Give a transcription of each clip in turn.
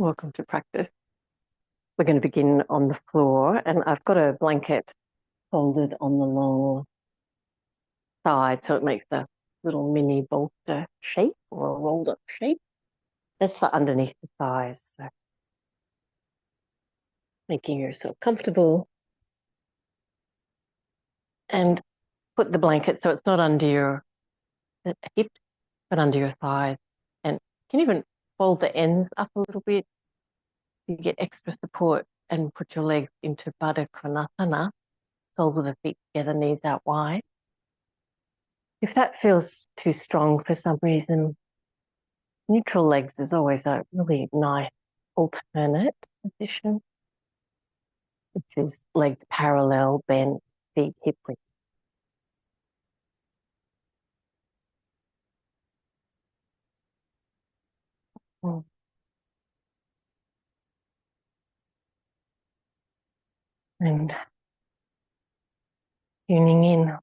Welcome to practice. We're going to begin on the floor, and I've got a blanket folded on the long side, so it makes a little mini bolster shape or a rolled up shape. That's for underneath the thighs, so making yourself comfortable. And put the blanket so it's not under your hip, but under your thighs. And you can even fold the ends up a little bit. You get extra support and put your legs into Baddha Konasana, soles of the feet together, knees out wide. If that feels too strong for some reason, neutral legs is always a really nice alternate position, which is legs parallel, bent, feet hip width. And tuning in.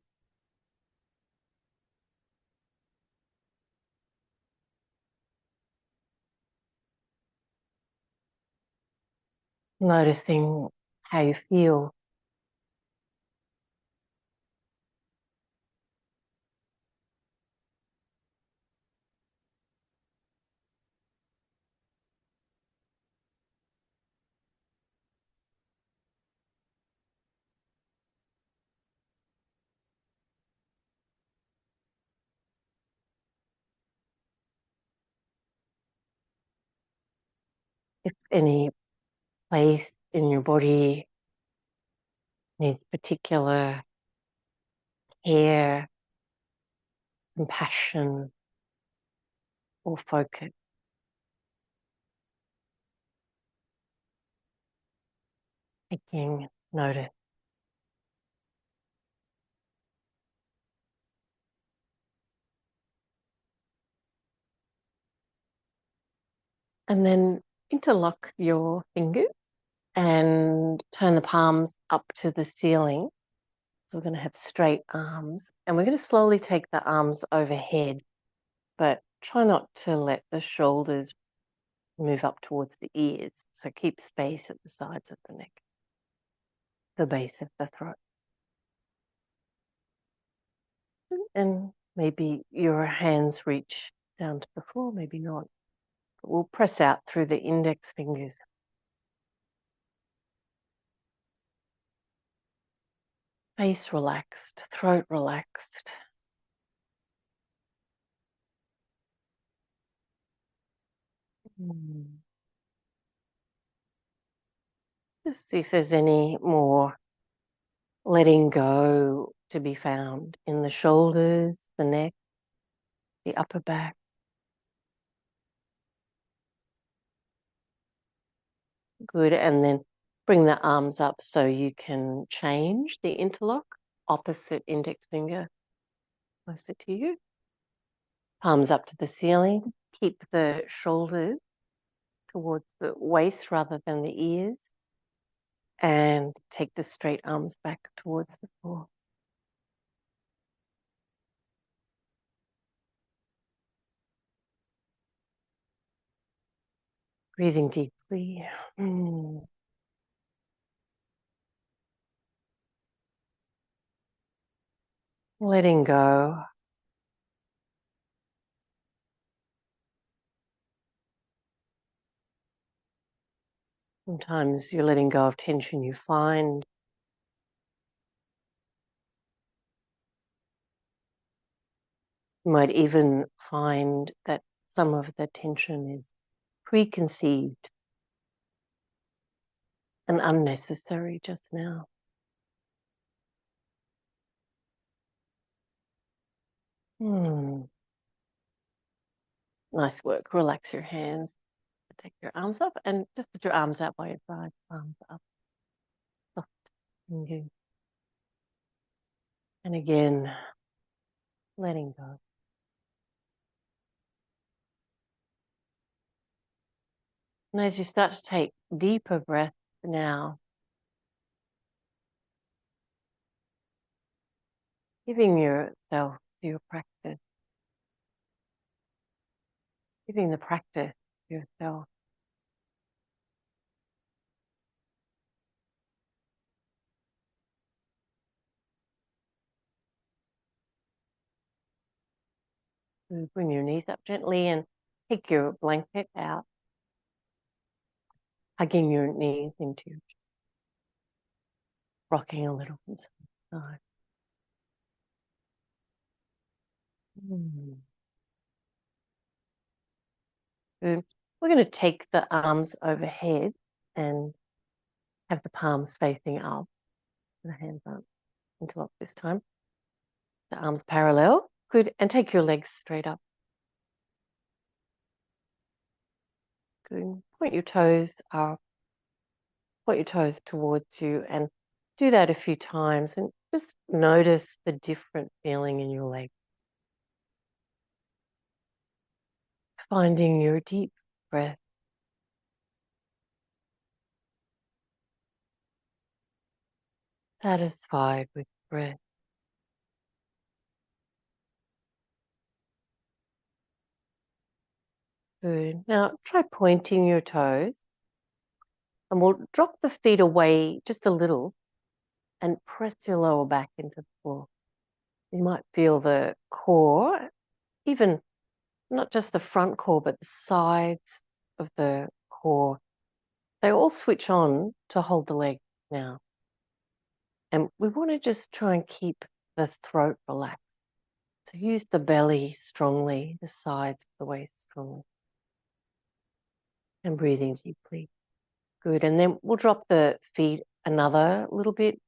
Noticing how you feel. If any place in your body needs particular care, compassion, or focus. Taking notice. And then interlock your fingers and turn the palms up to the ceiling. So we're going to have straight arms, and we're going to slowly take the arms overhead, but try not to let the shoulders move up towards the ears. So keep space at the sides of the neck, the base of the throat. And maybe your hands reach down to the floor, maybe not. But we'll press out through the index fingers. Face relaxed, throat relaxed. Just see if there's any more letting go to be found in the shoulders, the neck, the upper back. Good. And then bring the arms up so you can change the interlock, opposite index finger closer to you. Palms up to the ceiling. Keep the shoulders towards the waist rather than the ears. And take the straight arms back towards the floor. Breathing deeply. Letting go. Sometimes you're letting go of tension you find. You might even find that some of the tension is preconceived and unnecessary just now. Nice work. Relax your hands. Take your arms up and just put your arms out by your side. Arms up. Soft and good. And again, letting go. And as you start to take deeper breaths now, giving yourself to your practice, giving the practice to yourself. Bring your knees up gently and take your blanket out, hugging your knees into you, rocking a little from side to side. Good. We're going to take the arms overhead and have the palms facing up. The hands aren't interlocked this time. The arms parallel. Good. And take your legs straight up. Good. Point your toes up. Point your toes towards you and do that a few times and just notice the different feeling in your leg. Finding your deep breath. Satisfied with breath. Good. Now try pointing your toes and we'll drop the feet away just a little and press your lower back into the floor. You might feel the core, even not just the front core, but the sides of the core. They all switch on to hold the leg now. And we want to just try and keep the throat relaxed. So use the belly strongly, the sides of the waist strongly. And breathing deeply. Good. And then we'll drop the feet another little bit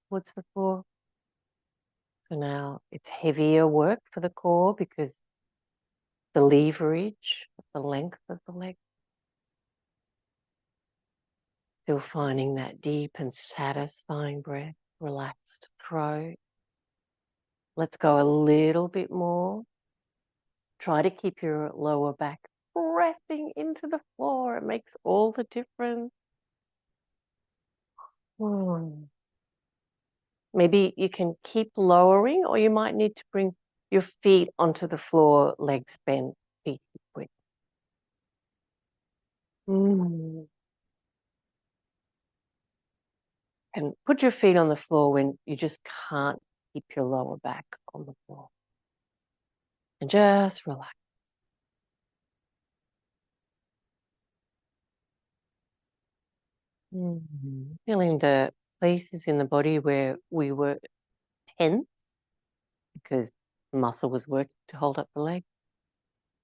towards the floor. So now it's heavier work for the core because the leverage, the length of the leg. Still finding that deep and satisfying breath, relaxed throat. Let's go a little bit more. Try to keep your lower back pressing into the floor. It makes all the difference. Maybe you can keep lowering, or you might need to bring your feet onto the floor, legs bent, feet width. And put your feet on the floor when you just can't keep your lower back on the floor. And just relax. Feeling the places in the body where we were tense because the muscle was working to hold up the leg.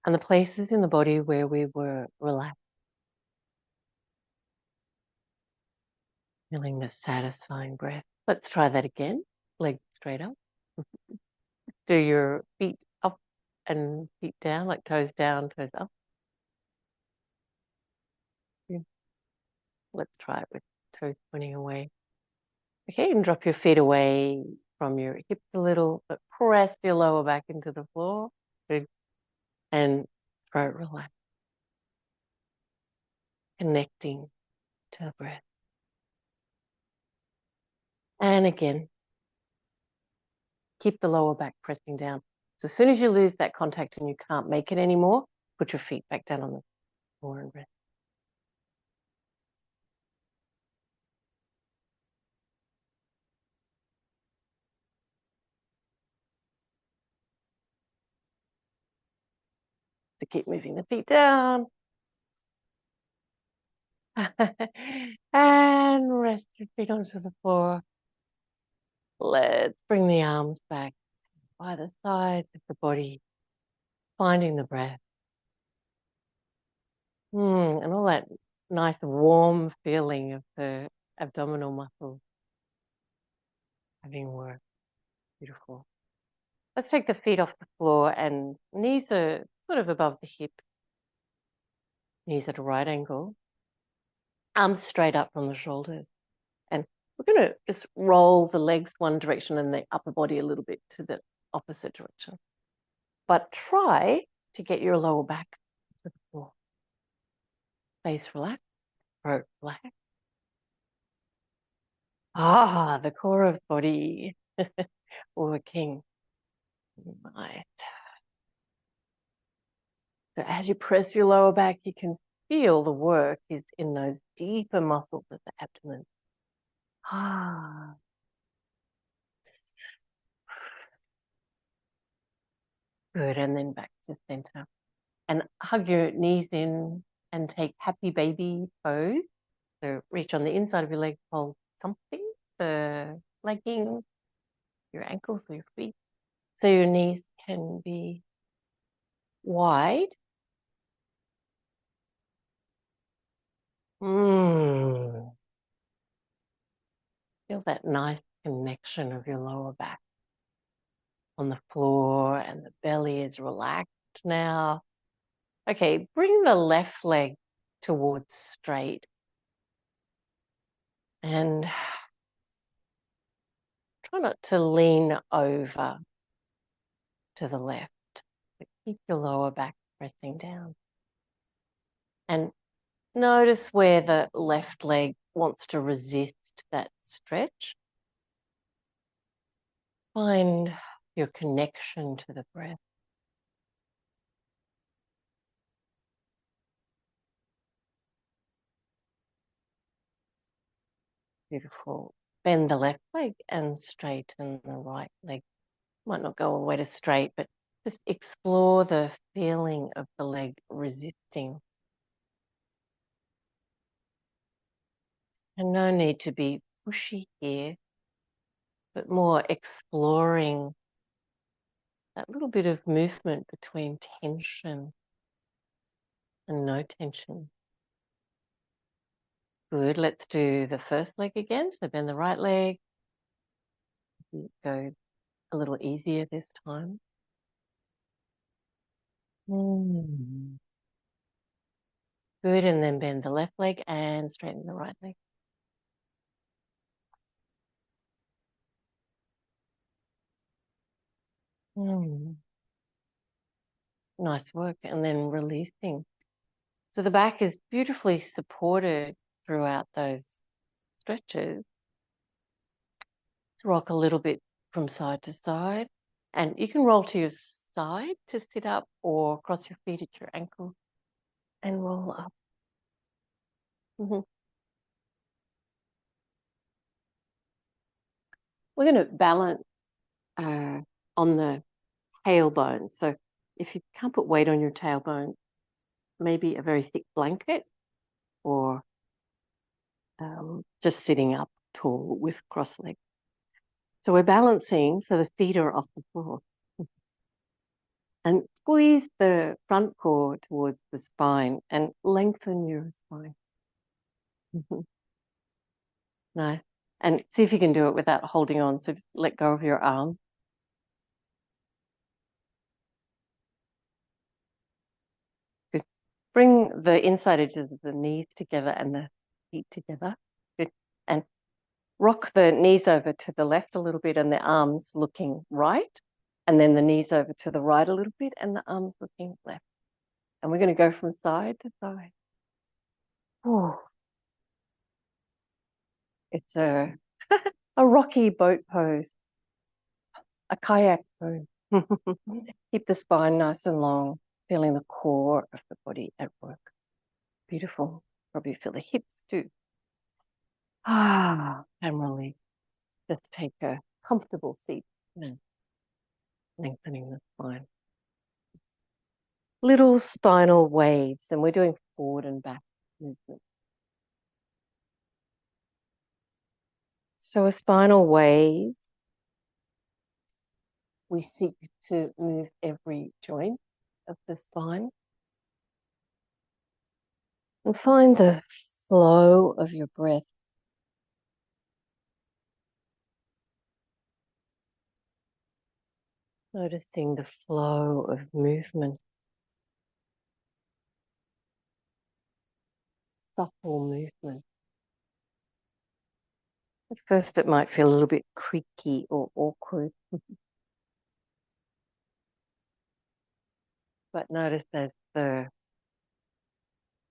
And the places in the body where we were relaxed. Feeling the satisfying breath. Let's try that again. Legs straight up. Do your feet up and feet down, like toes down, toes up. Let's try it with toes pointing away. Okay, and drop your feet away from your hips a little, but press your lower back into the floor. Good. And throat relax. Connecting to the breath. And again, keep the lower back pressing down. So as soon as you lose that contact and you can't make it anymore, put your feet back down on the floor and rest. So keep moving the feet down. And rest your feet onto the floor. Let's bring the arms back by the sides of the body, finding the breath. And all that nice warm feeling of the abdominal muscles having worked. Beautiful. Let's take the feet off the floor and knees are sort of above the hips. Knees at a right angle. Arms straight up from the shoulders. And we're going to just roll the legs one direction and the upper body a little bit to the opposite direction. But try to get your lower back to the floor. Face relaxed, throat relaxed. The core of the body working. Nice. So as you press your lower back, you can feel the work is in those deeper muscles of the abdomen. Ah. Good, and then back to center. And hug your knees in and take happy baby pose. So reach on the inside of your leg, hold something, the legging, your ankles or your feet. So your knees can be wide. Feel that nice connection of your lower back on the floor, and the belly is relaxed now. Okay, bring the left leg towards straight and try not to lean over to the left, but keep your lower back pressing down. And notice where the left leg wants to resist that stretch. Find your connection to the breath. Beautiful. Bend the left leg and straighten the right leg. Might not go all the way to straight, but just explore the feeling of the leg resisting. And no need to be pushy here, but more exploring that little bit of movement between tension and no tension. Good. Let's do the first leg again. So bend the right leg. Go a little easier this time. Good. And then bend the left leg and straighten the right leg. Nice work. And then releasing. So the back is beautifully supported throughout those stretches. Rock a little bit from side to side. And you can roll to your side to sit up or cross your feet at your ankles and roll up. We're going to balance on the tailbone. So if you can't put weight on your tailbone, maybe a very thick blanket or just sitting up tall with cross legs. So we're balancing so the feet are off the floor. And squeeze the front core towards the spine and lengthen your spine. Nice. And see if you can do it without holding on. So just let go of your arm. Good. Bring the inside edges of the knees together and the feet together. Good. And rock the knees over to the left a little bit and the arms looking right. And then the knees over to the right a little bit and the arms looking left. And we're going to go from side to side. Oh, it's a rocky boat pose, a kayak pose. Keep the spine nice and long, feeling the core of the body at work. Beautiful. Probably feel the hips too. And release. Just take a comfortable seat and lengthening the spine. Little spinal waves, and we're doing forward and back movement. So a spinal wave, we seek to move every joint of the spine and find the flow of your breath. Noticing the flow of movement. Supple movement. At first it might feel a little bit creaky or awkward. But notice as the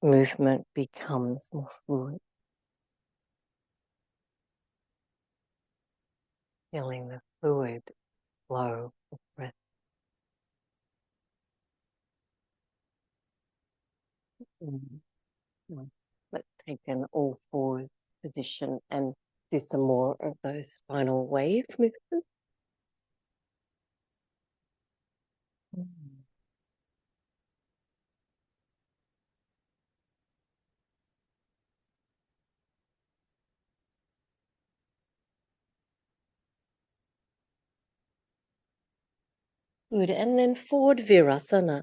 movement becomes more fluid. Feeling the fluid flow of breath. Let's take an all fours position and do some more of those spinal wave movements. Mm. Good. And then forward virasana.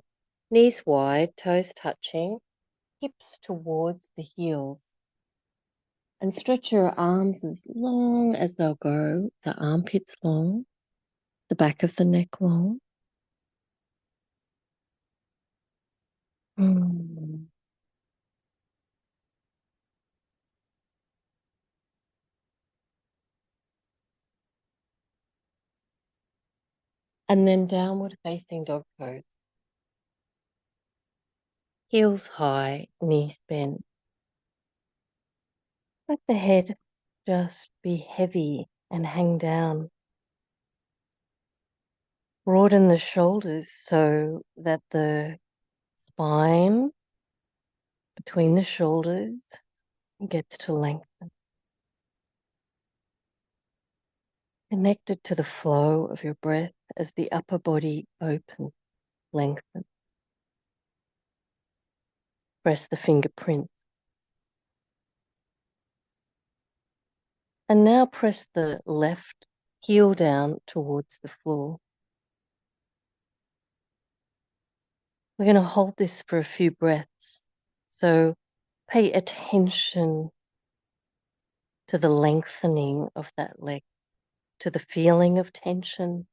Knees wide, toes touching, hips towards the heels. And stretch your arms as long as they'll go, the armpits long, the back of the neck long. Mm. And then downward facing dog pose. Heels high, knees bent. Let the head just be heavy and hang down. Broaden the shoulders so that the spine between the shoulders gets to lengthen. Connected to the flow of your breath as the upper body opens, lengthens. Press the fingerprints. And now press the left heel down towards the floor. We're going to hold this for a few breaths. So pay attention to the lengthening of that leg, to the feeling of tension.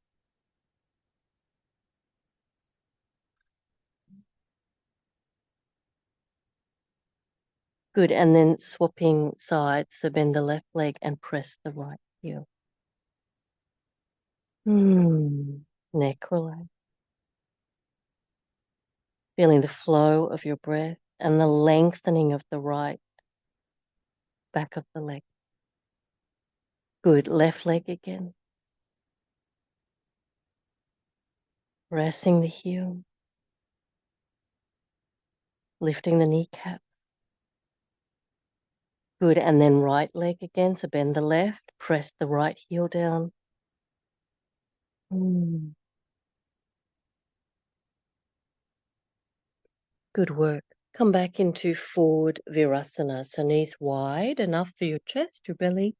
Good. And then swapping sides. So bend the left leg and press the right heel. Neck relax. Feeling the flow of your breath and the lengthening of the right back of the leg. Good. Left leg again. Pressing the heel. Lifting the kneecap. Good. And then right leg again. So bend the left, press the right heel down. Good work. Come back into forward virasana. So knees wide, enough for your chest, your belly.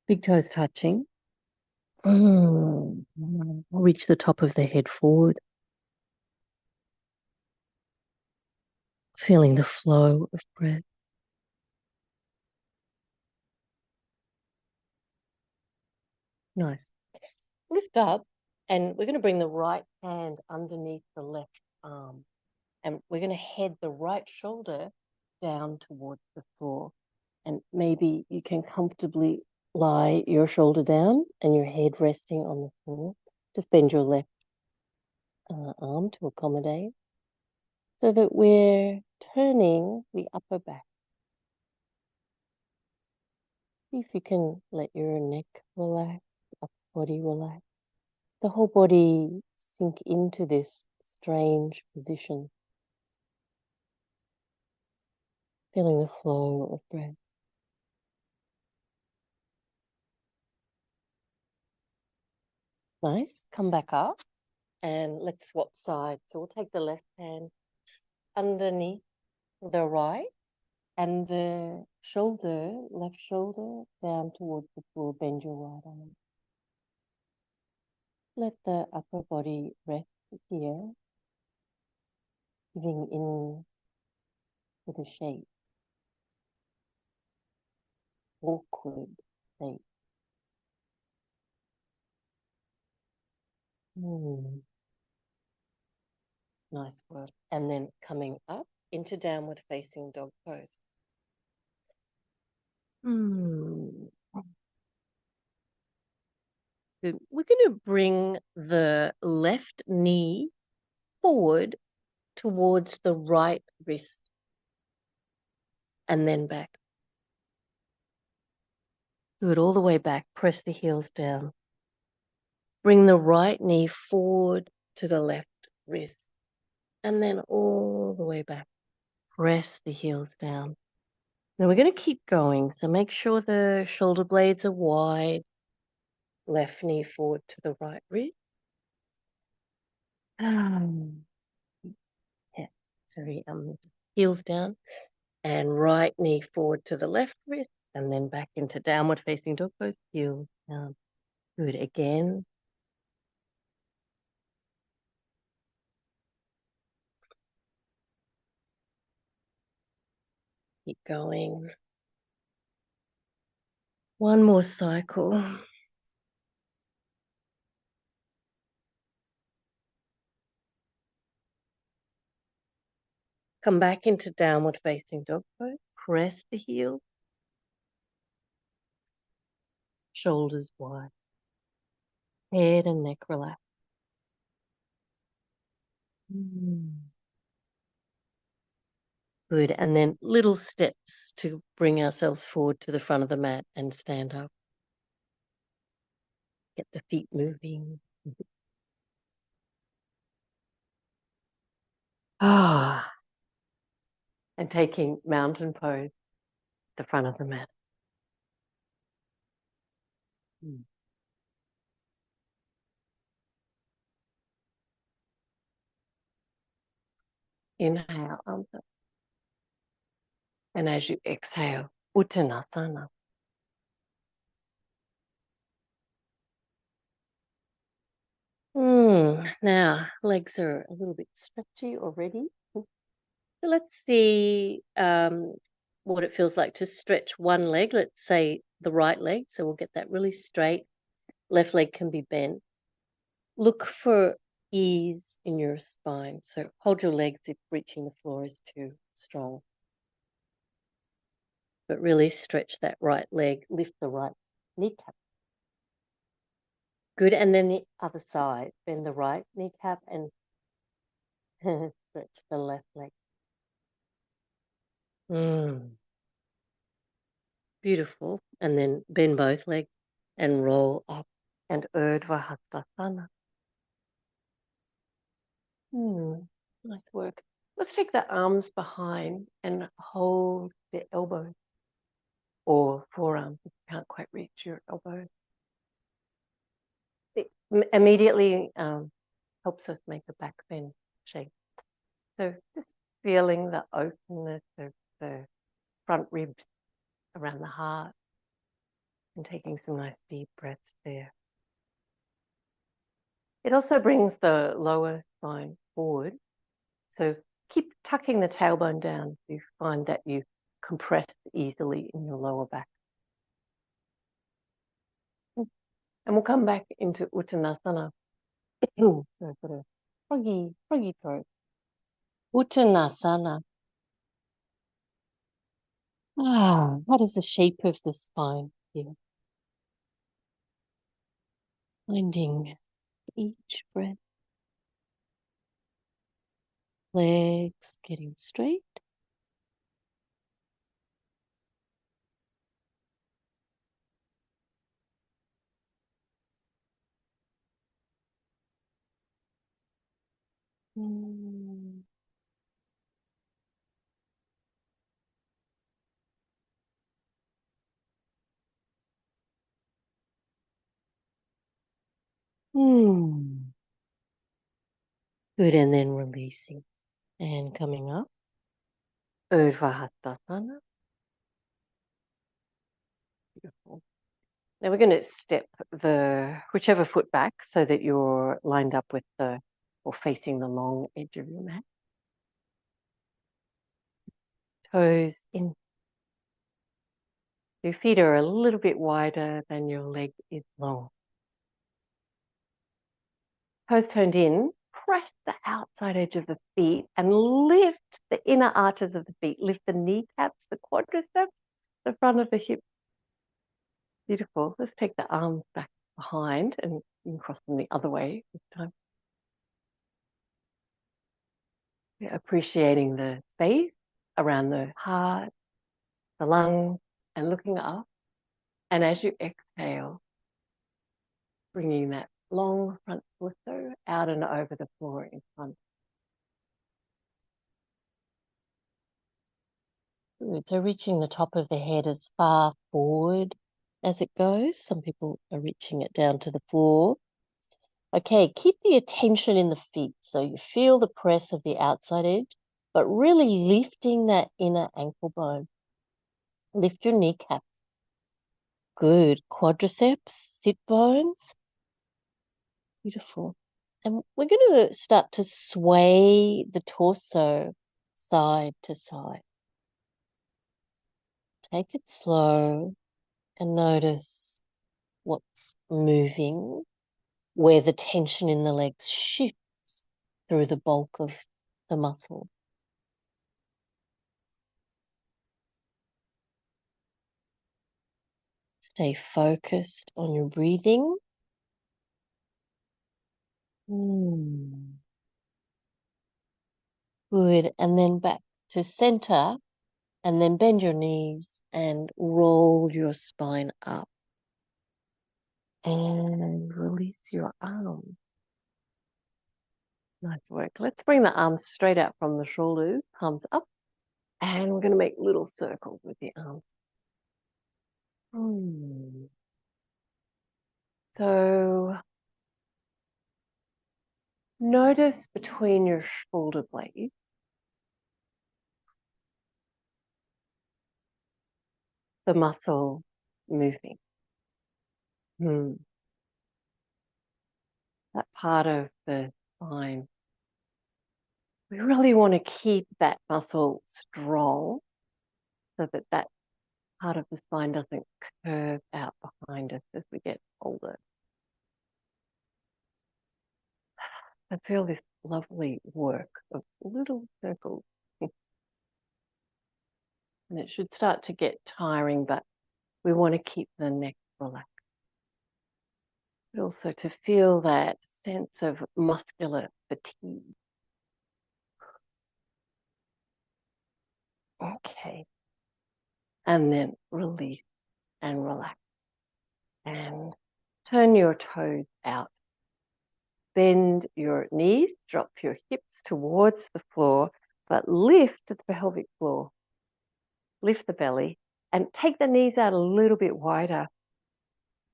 Big toes touching. Reach the top of the head forward. Feeling the flow of breath. Nice. Lift up, and we're going to bring the right hand underneath the left arm. And we're going to head the right shoulder down towards the floor. And maybe you can comfortably lie your shoulder down and your head resting on the floor. Just bend your left arm to accommodate so that we're turning the upper back. See if you can let your neck relax, upper body relax. The whole body sink into this strange position. Feeling the flow of breath. Nice. Come back up and let's swap sides. So we'll take the left hand underneath the right and the shoulder, left shoulder down towards the floor. Bend your right arm. Let the upper body rest here, giving in to the shape, awkward shape. Nice work. And then coming up into downward facing dog pose. Good. We're going to bring the left knee forward towards the right wrist and then back. Do it all the way back. Press the heels down. Bring the right knee forward to the left wrist and then all the way back. Press the heels down. Now we're going to keep going. So make sure the shoulder blades are wide. Left knee forward to the right wrist. Um, yeah, sorry, heels down and right knee forward to the left wrist and then back into downward facing dog pose, heels down. Good, again. Keep going. One more cycle. Come back into downward facing dog pose. Press the heel. Shoulders wide. Head and neck relaxed. Good. And then little steps to bring ourselves forward to the front of the mat and stand up. Get the feet moving. Ah. And taking mountain pose at the front of the mat. Inhale, arms up. And as you exhale, Uttanasana. Now, legs are a little bit stretchy already. So let's see what it feels like to stretch one leg. Let's say the right leg. So we'll get that really straight. Left leg can be bent. Look for ease in your spine. So hold your legs if reaching the floor is too strong. But really stretch that right leg. Lift the right kneecap. Good. And then the other side. Bend the right kneecap and stretch the left leg. Beautiful. And then bend both legs and roll up and Urdhva Hastasana. Nice work. Let's take the arms behind and hold the elbows or forearms if you can't quite reach your elbows. It immediately helps us make a back bend shape. So just feeling the openness of the front ribs around the heart and taking some nice deep breaths there. It also brings the lower spine forward. So keep tucking the tailbone down if you find that you compress easily in your lower back. And we'll come back into Uttanasana. So I've got a froggy throat. Uttanasana. What is the shape of the spine here? Finding each breath. Legs getting straight. Good, and then releasing and coming up. Urdhva Hastasana. Beautiful. Now we're going to step the whichever foot back so that you're lined up with the or facing the long edge of your mat. Toes in. Your feet are a little bit wider than your leg is long. Toes turned in. Press the outside edge of the feet and lift the inner arches of the feet. Lift the kneecaps, the quadriceps, the front of the hip. Beautiful. Let's take the arms back behind and you can cross them the other way this time. We're appreciating the space around the heart, the lungs, and looking up. And as you exhale, bringing that long front torso out and over the floor in front. Good. So reaching the top of the head as far forward as it goes. Some people are reaching it down to the floor. Okay, keep the attention in the feet. So you feel the press of the outside edge, but really lifting that inner ankle bone. Lift your kneecap. Good. Quadriceps, sit bones. Beautiful. And we're going to start to sway the torso side to side. Take it slow and notice what's moving, where the tension in the legs shifts through the bulk of the muscle. Stay focused on your breathing. Good. And then back to center, and then bend your knees and roll your spine up. And release your arms. Nice work. Let's bring the arms straight out from the shoulders, palms up. And we're going to make little circles with the arms. So notice between your shoulder blades the muscle moving. That part of the spine. We really want to keep that muscle strong so that that part of the spine doesn't curve out behind us as we get older. I feel this lovely work of little circles. And it should start to get tiring, but we want to keep the neck relaxed. But also to feel that sense of muscular fatigue. Okay. And then release and relax. And turn your toes out. Bend your knees, drop your hips towards the floor, but lift the pelvic floor. Lift the belly and take the knees out a little bit wider.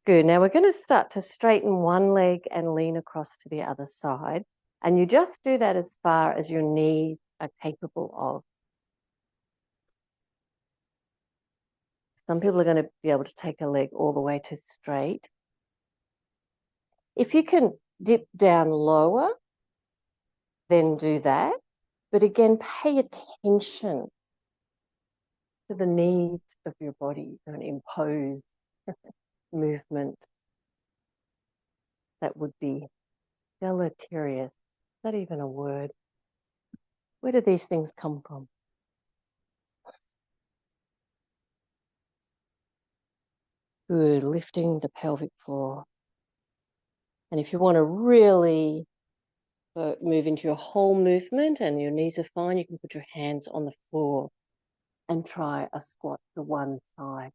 Good. Now we're going to start to straighten one leg and lean across to the other side. And you just do that as far as your knees are capable of. Some people are going to be able to take a leg all the way to straight. If you can dip down lower, then do that. But again, pay attention to the needs of your body. Don't impose movement that would be deleterious. Is that even a word? Where do these things come from? Good, lifting the pelvic floor. And if you want to really move into your whole movement and your knees are fine, you can put your hands on the floor and try a squat to one side.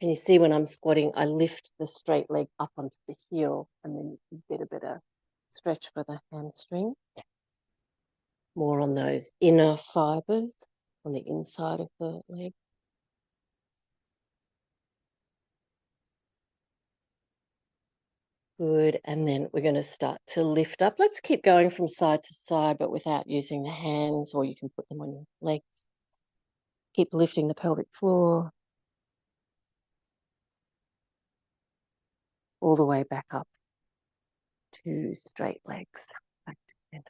Can you see when I'm squatting, I lift the straight leg up onto the heel and then you get a bit of stretch for the hamstring. More on those inner fibers on the inside of the leg. Good, and then we're going to start to lift up. Let's keep going from side to side, but without using the hands, or you can put them on your legs. Keep lifting the pelvic floor all the way back up to straight legs. Back to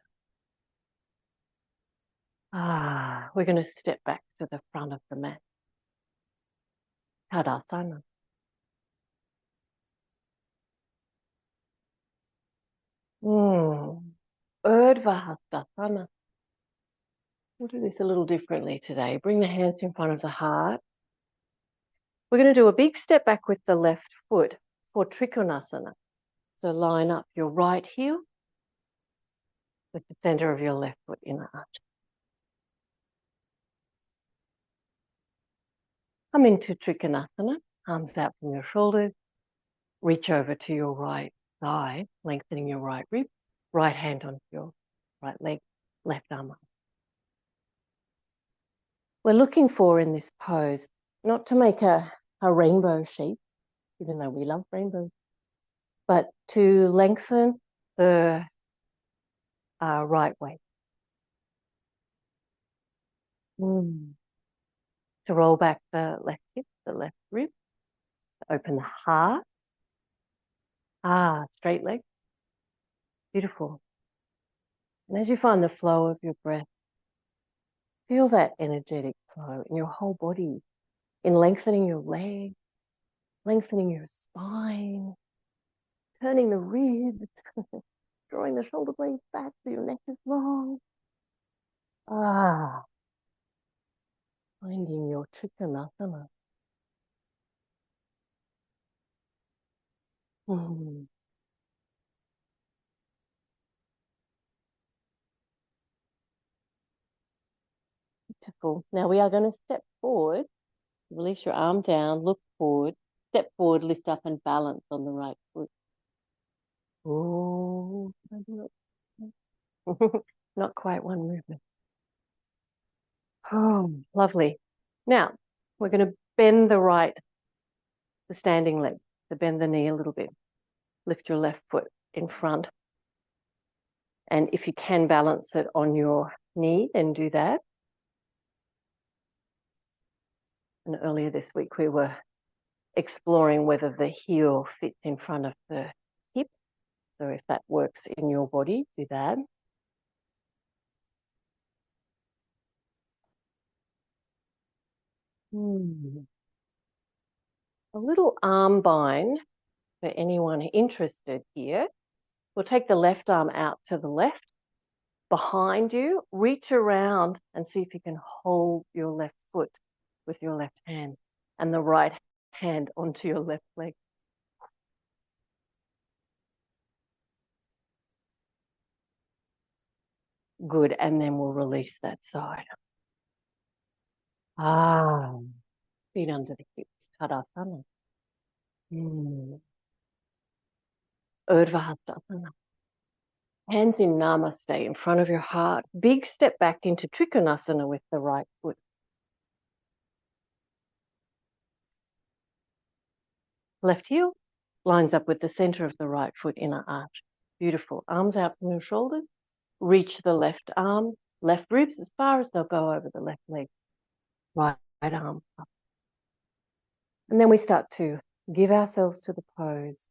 center. We're going to step back to the front of the mat. Tadasana. Urdhva Hastasana. We'll do this a little differently today. Bring the hands in front of the heart. We're going to do a big step back with the left foot for Trikonasana. So line up your right heel with the center of your left foot in the arch. Come into Trikonasana, arms out from your shoulders. Reach over to your right thigh, lengthening your right rib. Right hand onto your right leg, left arm up. We're looking for in this pose, not to make a rainbow shape, even though we love rainbows, but to lengthen the right way. To roll back the left hip, the left rib, to open the heart. Straight leg. Beautiful. And as you find the flow of your breath, feel that energetic flow in your whole body, in lengthening your legs, lengthening your spine, turning the ribs, drawing the shoulder blades back so your neck is long. Finding your trikonasana. Beautiful. Now we are going to step forward. Release your arm down, look forward, step forward, lift up and balance on the right foot. Oh, not quite one movement. Oh, lovely. Now we're going to bend the standing leg, so bend the knee a little bit. Lift your left foot in front. And if you can balance it on your knee, then do that. And earlier this week, we were exploring whether the heel fits in front of the hip. So if that works in your body, do that. A little arm bind for anyone interested here. We'll take the left arm out to the left, behind you, reach around and see if you can hold your left foot with your left hand and the right hand onto your left leg. Good, and then we'll release that side. Feet under the hips, Tadasana. Urdhva. Hands in Namaste in front of your heart. Big step back into Trikonasana with the right foot. Left heel lines up with the center of the right foot, inner arch. Beautiful. Arms out from your shoulders. Reach the left arm, left ribs as far as they'll go over the left leg. Right arm up. And then we start to give ourselves to the pose.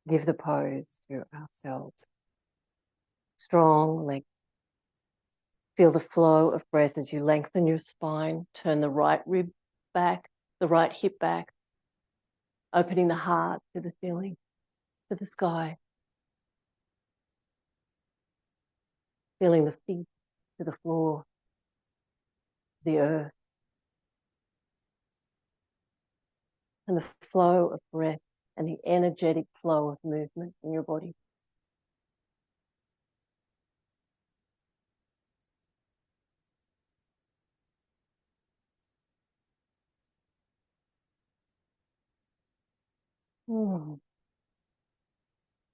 Give the pose to ourselves. Strong leg. Feel the flow of breath as you lengthen your spine. Turn the right rib back, the right hip back. Opening the heart to the ceiling, to the sky. Feeling the feet to the floor, the earth. And the flow of breath and the energetic flow of movement in your body.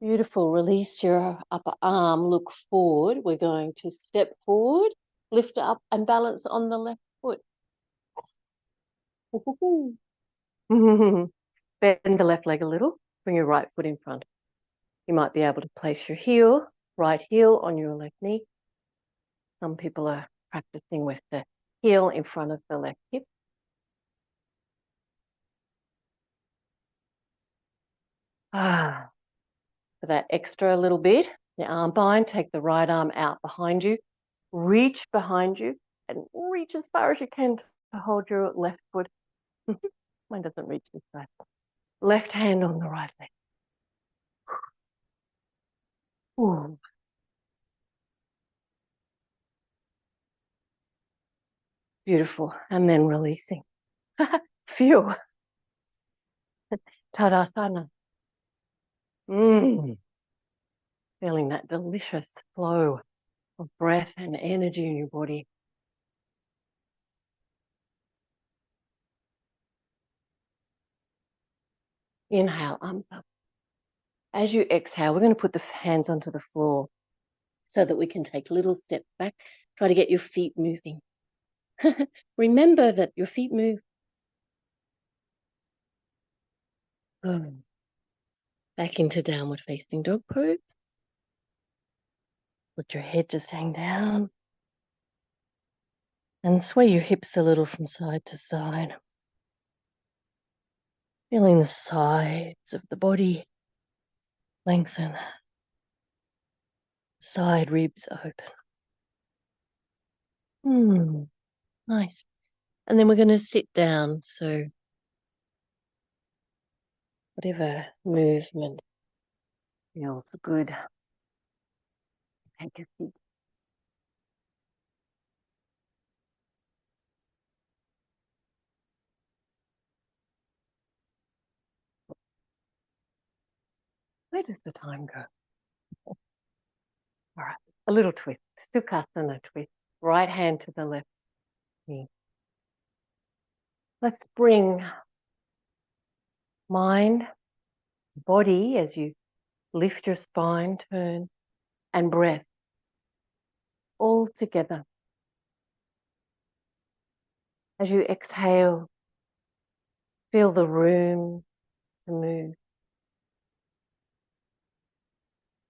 Beautiful. Release your upper arm, look forward. We're going to step forward, lift up and balance on the left foot. Bend the left leg a little, bring your right foot in front. You might be able to place your right heel on your left knee. Some people are practicing with the heel in front of the left hip. For that extra little bit, the arm bind, take the right arm out behind you, reach behind you and reach as far as you can to hold your left foot. Mine doesn't reach this way. Left hand on the right leg. Ooh. Beautiful. And then releasing. Phew. Tadasana. Feeling that delicious flow of breath and energy in your body. Inhale, arms up. As you exhale, we're going to put the hands onto the floor so that we can take little steps back. Try to get your feet moving. Remember that your feet move. back into downward facing dog pose. Let your head just hang down and sway your hips a little from side to side. Feeling the sides of the body lengthen, side ribs open. Nice. And then we're going to sit down. So whatever movement feels good, take a seat. Where does the time go? All right, a little twist, Sukhasana twist. Right hand to the left knee. Let's bring mind, body as you lift your spine, turn, and breath all together. As you exhale, feel the room to move.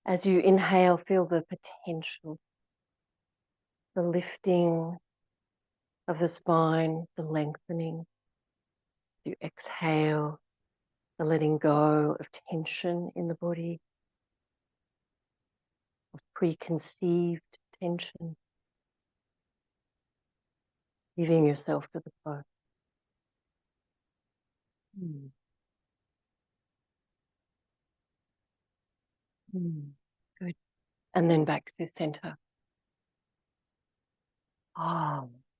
As you inhale, feel the potential, the lifting of the spine, the lengthening. You exhale, the letting go of tension in the body, of preconceived tension, giving yourself to the flow. Good. And then back to center.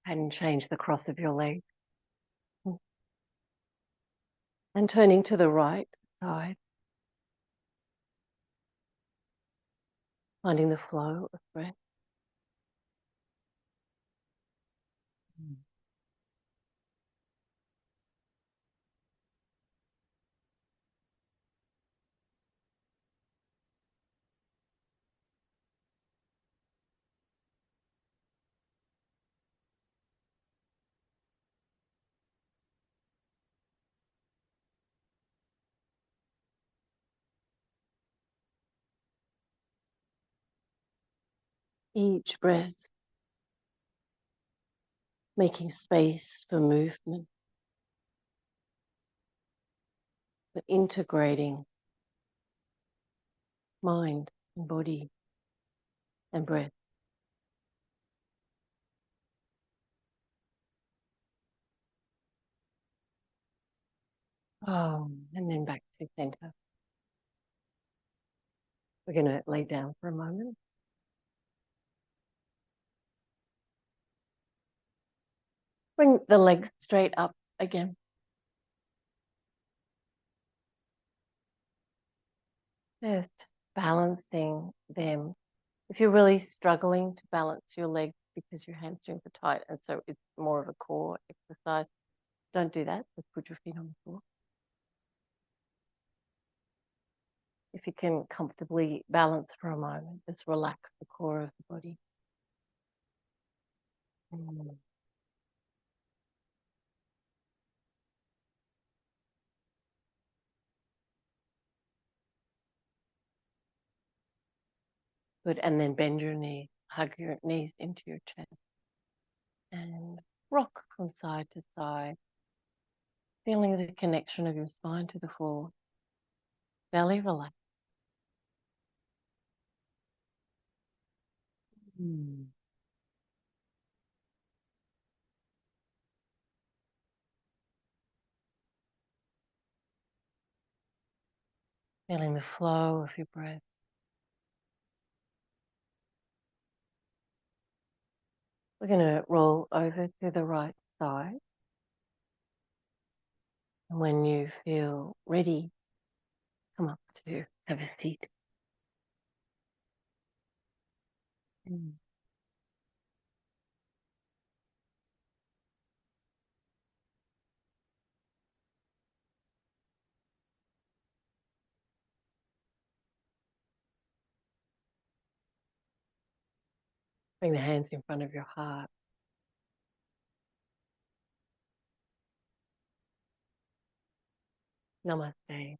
And change the cross of your leg. And turning to the right side. Finding the flow of breath. Each breath making space for movement, for integrating mind and body and breath. And then back to center. We're going to lay down for a moment. Bring the legs straight up again. Just balancing them. If you're really struggling to balance your legs because your hamstrings are tight and so it's more of a core exercise, don't do that. Just put your feet on the floor. If you can comfortably balance for a moment, just relax the core of the body. Good, and then bend your knees, hug your knees into your chest and rock from side to side, feeling the connection of your spine to the floor, belly relaxed. Feeling the flow of your breath. We're going to roll over to the right side. And when you feel ready, come up to have a seat. Bring the hands in front of your heart. Namaste.